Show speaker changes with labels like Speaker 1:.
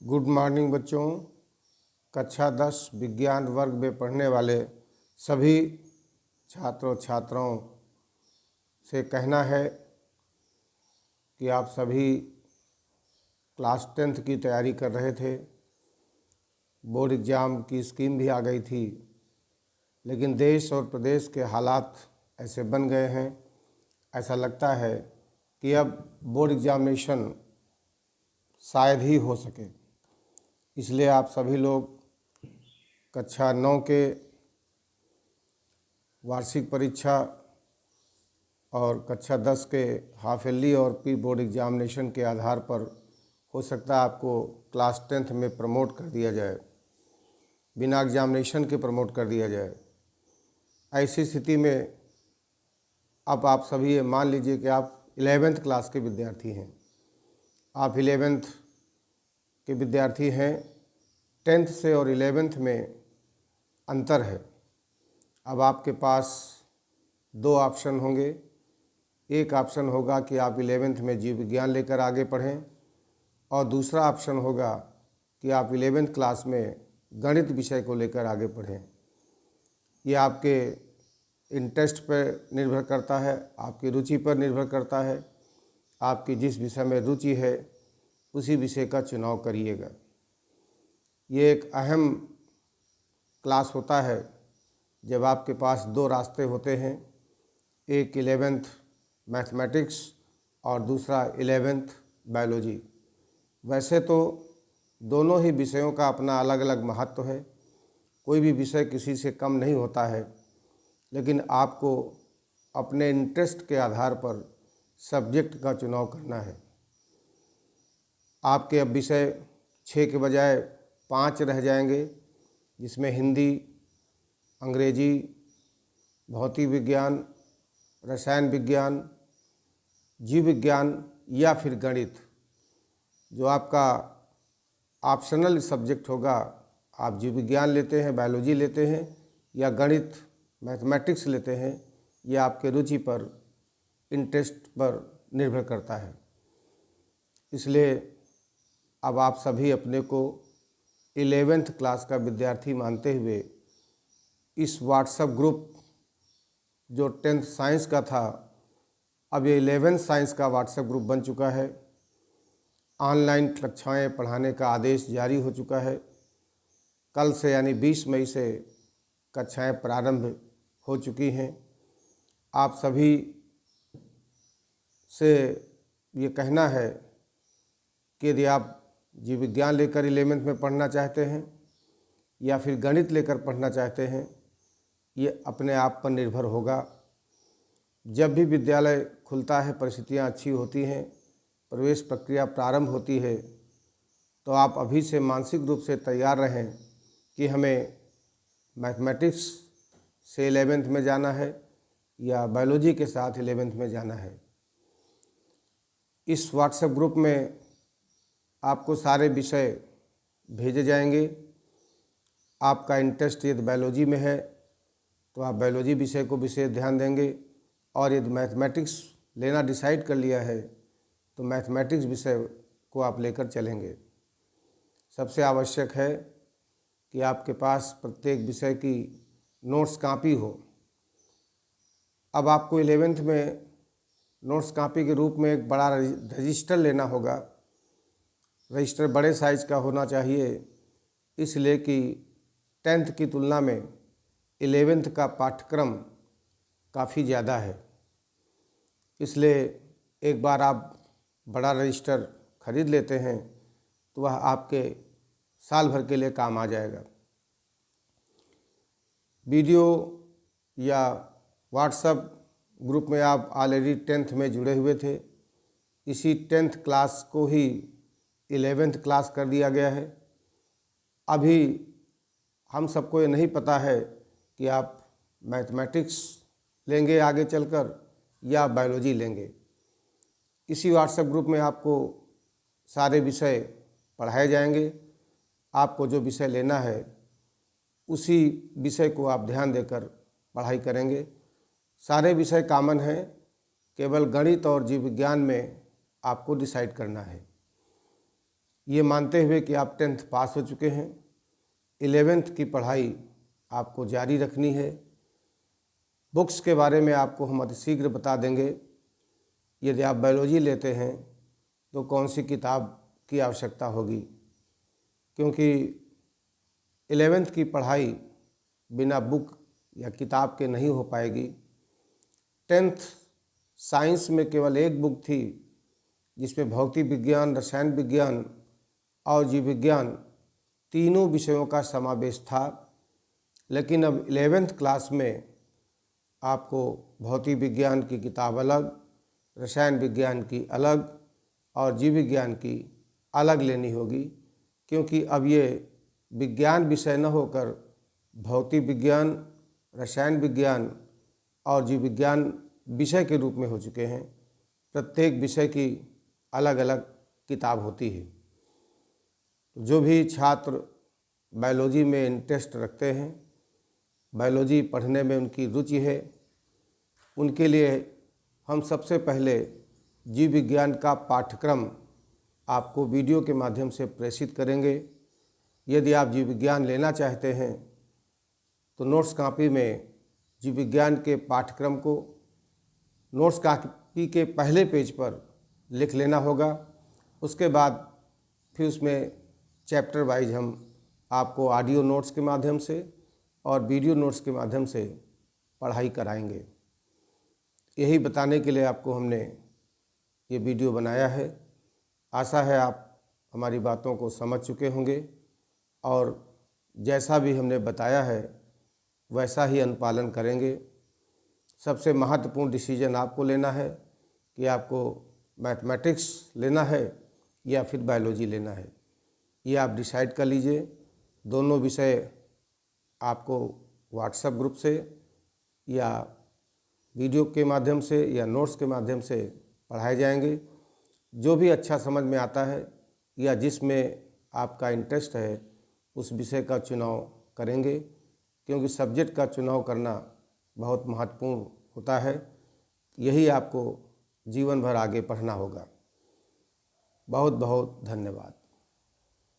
Speaker 1: Good morning बच्चों। कक्षा 10 विज्ञान वर्ग में पढ़ने वाले सभी छात्रों छात्राओं से कहना है कि आप सभी क्लास 10th की तैयारी कर रहे थे। बोर्ड एग्ज़ाम की स्कीम भी आ गई थी, लेकिन देश और प्रदेश के हालात ऐसे बन गए हैं, ऐसा लगता है कि अब बोर्ड एग्जामिनेशन शायद ही हो सके। इसलिए आप सभी लोग कक्षा 9 के वार्षिक परीक्षा और कक्षा 10 के हाफ ईयरली और प्री बोर्ड एग्जामिनेशन के आधार पर हो सकता है आपको क्लास 10th में प्रमोट कर दिया जाए, बिना एग्जामिनेशन के प्रमोट कर दिया जाए। ऐसी स्थिति में अब आप सभी ये मान लीजिए कि आप 11th क्लास के विद्यार्थी हैं, आप 11th के विद्यार्थी हैं। 10th से और 11th में अंतर है। अब आपके पास दो ऑप्शन होंगे। एक ऑप्शन होगा कि आप 11th में जीव विज्ञान लेकर आगे पढ़ें, और दूसरा ऑप्शन होगा कि आप 11th क्लास में गणित विषय को लेकर आगे पढ़ें। ये आपके इंटरेस्ट पर निर्भर करता है, आपकी रुचि पर निर्भर करता है। आपकी जिस विषय में रुचि है उसी विषय का चुनाव करिएगा। ये एक अहम क्लास होता है जब आपके पास दो रास्ते होते हैं, एक 11th मैथमेटिक्स और दूसरा 11th बायोलॉजी। वैसे तो दोनों ही विषयों का अपना अलग अलग महत्व है, कोई भी विषय किसी से कम नहीं होता है, लेकिन आपको अपने इंटरेस्ट के आधार पर सब्जेक्ट का चुनाव करना है। आपके अब विषय 6 के बजाय 5 रह जाएंगे, जिसमें हिंदी, अंग्रेजी, भौतिक विज्ञान, रसायन विज्ञान, जीव विज्ञान या फिर गणित। जो आपका ऑप्शनल सब्जेक्ट होगा, आप जीव विज्ञान लेते हैं, बायोलॉजी लेते हैं या गणित मैथमेटिक्स लेते हैं, ये आपके रुचि पर, इंटरेस्ट पर निर्भर करता है। इसलिए अब आप सभी अपने को 11th क्लास का विद्यार्थी मानते हुए इस व्हाट्सएप ग्रुप जो 10th साइंस का था, अब ये 11th साइंस का व्हाट्सएप ग्रुप बन चुका है। ऑनलाइन कक्षाएं पढ़ाने का आदेश जारी हो चुका है। कल से यानी 20 मई से कक्षाएं प्रारंभ हो चुकी हैं। आप सभी से ये कहना है कि यदि आप जीव विज्ञान लेकर 11th में पढ़ना चाहते हैं या फिर गणित लेकर पढ़ना चाहते हैं, ये अपने आप पर निर्भर होगा। जब भी विद्यालय खुलता है, परिस्थितियाँ अच्छी होती हैं, प्रवेश प्रक्रिया प्रारंभ होती है, तो आप अभी से मानसिक रूप से तैयार रहें कि हमें मैथमेटिक्स से 11th में जाना है या बायोलॉजी के साथ 11th में जाना है। इस व्हाट्सएप ग्रुप में आपको सारे विषय भेजे जाएंगे। आपका इंटरेस्ट यदि बायोलॉजी में है तो आप बायोलॉजी विषय को विशेष ध्यान देंगे, और यदि मैथमेटिक्स लेना डिसाइड कर लिया है तो मैथमेटिक्स विषय को आप लेकर चलेंगे। सबसे आवश्यक है कि आपके पास प्रत्येक विषय की नोट्स कॉपी हो। अब आपको 11th में नोट्स कॉपी के रूप में एक बड़ा रजिस्टर लेना होगा। रजिस्टर बड़े साइज का होना चाहिए, इसलिए कि 10th की तुलना में 11th का पाठ्यक्रम काफ़ी ज़्यादा है। इसलिए एक बार आप बड़ा रजिस्टर खरीद लेते हैं तो वह आपके साल भर के लिए काम आ जाएगा। वीडियो या व्हाट्सएप ग्रुप में आप ऑलरेडी 10th में जुड़े हुए थे, इसी 10th क्लास को ही 11th क्लास कर दिया गया है। अभी हम सबको ये नहीं पता है कि आप मैथमेटिक्स लेंगे आगे चलकर या बायोलॉजी लेंगे। इसी व्हाट्सएप ग्रुप में आपको सारे विषय पढ़ाए जाएंगे। आपको जो विषय लेना है उसी विषय को आप ध्यान देकर पढ़ाई करेंगे। सारे विषय कॉमन हैं, केवल गणित और जीव विज्ञान में आपको डिसाइड करना है। ये मानते हुए कि आप 10th पास हो चुके हैं, 11th की पढ़ाई आपको जारी रखनी है। बुक्स के बारे में आपको हम अतिशीघ्र बता देंगे। यदि आप बायोलॉजी लेते हैं तो कौन सी किताब की आवश्यकता होगी, क्योंकि 11th की पढ़ाई बिना बुक या किताब के नहीं हो पाएगी। 10th साइंस में केवल एक बुक थी जिसमें भौतिक विज्ञान, रसायन विज्ञान और जीव विज्ञान तीनों विषयों का समावेश था। लेकिन अब 11th क्लास में आपको भौतिक विज्ञान की किताब अलग, रसायन विज्ञान की अलग और जीव विज्ञान की अलग लेनी होगी, क्योंकि अब ये विज्ञान विषय न होकर भौतिक विज्ञान, रसायन विज्ञान और जीव विज्ञान विषय के रूप में हो चुके हैं। प्रत्येक विषय की अलग अलग किताब होती है। जो भी छात्र बायोलॉजी में इंटरेस्ट रखते हैं, बायोलॉजी पढ़ने में उनकी रुचि है, उनके लिए हम सबसे पहले जीव विज्ञान का पाठ्यक्रम आपको वीडियो के माध्यम से प्रेषित करेंगे। यदि आप जीव विज्ञान लेना चाहते हैं तो नोट्स कॉपी में जीव विज्ञान के पाठ्यक्रम को नोट्स कॉपी के पहले पेज पर लिख लेना होगा। उसके बाद फिर उसमें चैप्टर वाइज हम आपको ऑडियो नोट्स के माध्यम से और वीडियो नोट्स के माध्यम से पढ़ाई कराएंगे। यही बताने के लिए आपको हमने ये वीडियो बनाया है। आशा है आप हमारी बातों को समझ चुके होंगे और जैसा भी हमने बताया है वैसा ही अनुपालन करेंगे। सबसे महत्वपूर्ण डिसीजन आपको लेना है कि आपको मैथमेटिक्स लेना है या फिर बायोलॉजी लेना है। ये आप डिसाइड कर लीजिए। दोनों विषय आपको व्हाट्सएप ग्रुप से या वीडियो के माध्यम से या नोट्स के माध्यम से पढ़ाए जाएंगे। जो भी अच्छा समझ में आता है या जिसमें आपका इंटरेस्ट है उस विषय का चुनाव करेंगे, क्योंकि सब्जेक्ट का चुनाव करना बहुत महत्वपूर्ण होता है। यही आपको जीवन भर आगे पढ़ना होगा। बहुत बहुत धन्यवाद।